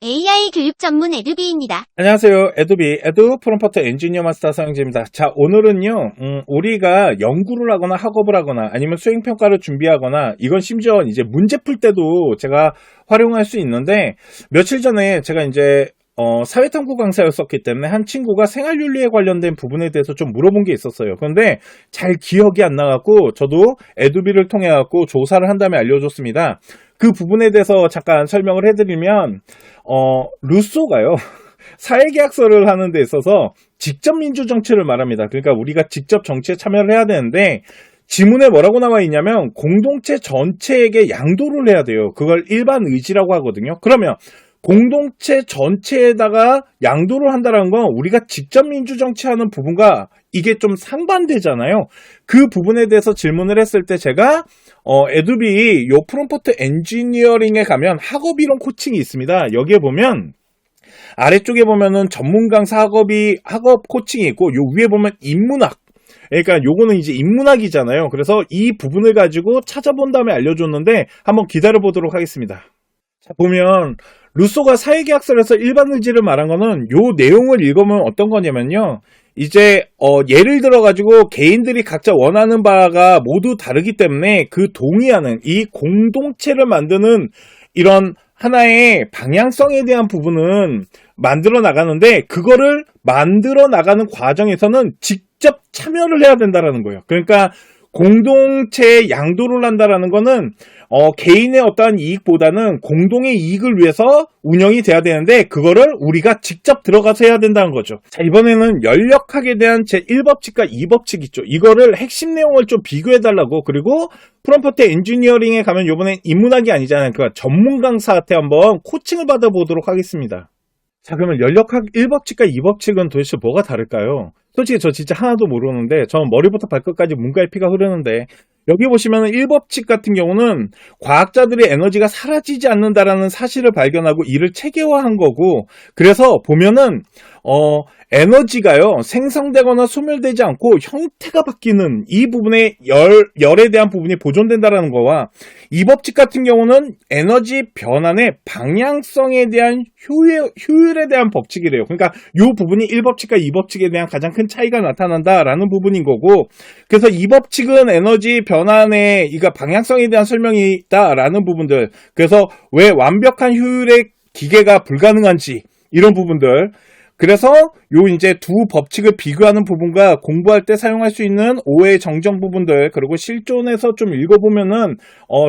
AI 교육 전문 에듀비입니다. 안녕하세요. 에듀비, 에듀 프롬프트 엔지니어 마스터 서영재입니다. 자, 오늘은요, 우리가 연구를 하거나 학업을 하거나 아니면 수행평가를 준비하거나 이건 심지어 이제 문제 풀 때도 제가 활용할 수 있는데 며칠 전에 제가 이제 사회탐구 강사였었기 때문에 한 친구가 생활윤리에 관련된 부분에 대해서 좀 물어본 게 있었어요. 그런데 잘 기억이 안 나갖고 저도 에듀비를 통해 갖고 조사를 한 다음에 알려줬습니다. 그 부분에 대해서 잠깐 설명을 해드리면 루소가요. 사회계약서를 하는 데 있어서 직접 민주정치를 말합니다. 그러니까 우리가 직접 정치에 참여를 해야 되는데 지문에 뭐라고 나와 있냐면 공동체 전체에게 양도를 해야 돼요. 그걸 일반 의지라고 하거든요. 그러면 공동체 전체에다가 양도를 한다는 건 우리가 직접 민주정치하는 부분과 이게 좀 상반되잖아요. 그 부분에 대해서 질문을 했을 때 제가 에듀비 요 프롬프트 엔지니어링에 가면 학업이론 코칭이 있습니다. 여기에 보면 아래쪽에 보면은 전문 강사 학업 코칭이 있고 요 위에 보면 인문학, 그러니까 요거는 이제 인문학이잖아요. 그래서 이 부분을 가지고 찾아본 다음에 알려줬는데 한번 기다려 보도록 하겠습니다. 자, 보면 루소가 사회계약서에서 일반 의지를 말한 거는 요 내용을 읽으면 어떤 거냐면요. 이제 예를 들어 가지고 개인들이 각자 원하는 바가 모두 다르기 때문에 그 동의하는 이 공동체를 만드는 이런 하나의 방향성에 대한 부분은 만들어 나가는데 그거를 만들어 나가는 과정에서는 직접 참여를 해야 된다라는 거예요. 그러니까 공동체에 양도를 한다라는 거는 개인의 어떠한 이익보다는 공동의 이익을 위해서 운영이 돼야 되는데 그거를 우리가 직접 들어가서 해야 된다는 거죠. 자, 이번에는 연력학에 대한 제1법칙과 2법칙 있죠. 이거를 핵심 내용을 좀 비교해 달라고. 그리고 프롬프트 엔지니어링에 가면 이번엔 인문학이 아니잖아요. 그러니까 전문 강사한테 한번 코칭을 받아보도록 하겠습니다. 자, 그러면 연력학 1법칙과 2법칙은 도대체 뭐가 다를까요? 솔직히 저 진짜 하나도 모르는데 저는 머리부터 발끝까지 문가의 피가 흐르는데 여기 보시면 1법칙 같은 경우는 과학자들의 에너지가 사라지지 않는다라는 사실을 발견하고 이를 체계화한 거고, 그래서 보면은 에너지가요 생성되거나 소멸되지 않고 형태가 바뀌는 이 부분의 열에 대한 부분이 보존된다라는 거와, 이 법칙 같은 경우는 에너지 변환의 방향성에 대한 효율에 대한 법칙이래요. 그러니까 이 부분이 1법칙과 2법칙에 대한 가장 큰 차이가 나타난다라는 부분인 거고, 그래서 이 법칙은 에너지 변환의 이가 방향성에 대한 설명이 있다라는 부분들, 그래서 왜 완벽한 효율의 기계가 불가능한지 이런 부분들, 그래서 요 이제 두 법칙을 비교하는 부분과 공부할 때 사용할 수 있는 오해 정정 부분들, 그리고 실존에서 좀 읽어보면은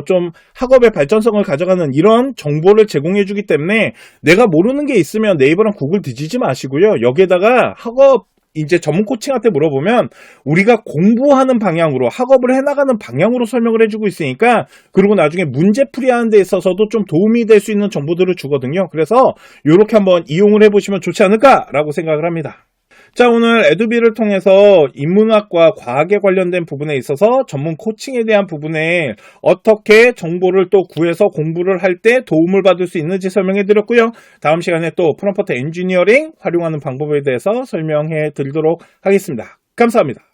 좀 학업의 발전성을 가져가는 이런 정보를 제공해 주기 때문에 내가 모르는 게 있으면 네이버랑 구글 뒤지지 마시고요. 여기에다가 학업 이제 전문 코칭한테 물어보면 우리가 공부하는 방향으로 학업을 해나가는 방향으로 설명을 해주고 있으니까, 그리고 나중에 문제풀이 하는 데 있어서도 좀 도움이 될 수 있는 정보들을 주거든요. 그래서 이렇게 한번 이용을 해보시면 좋지 않을까라고 생각을 합니다. 자, 오늘 에듀비를 통해서 인문학과 과학에 관련된 부분에 있어서 전문 코칭에 대한 부분에 어떻게 정보를 또 구해서 공부를 할 때 도움을 받을 수 있는지 설명해 드렸고요. 다음 시간에 또 프롬프트 엔지니어링 활용하는 방법에 대해서 설명해 드리도록 하겠습니다. 감사합니다.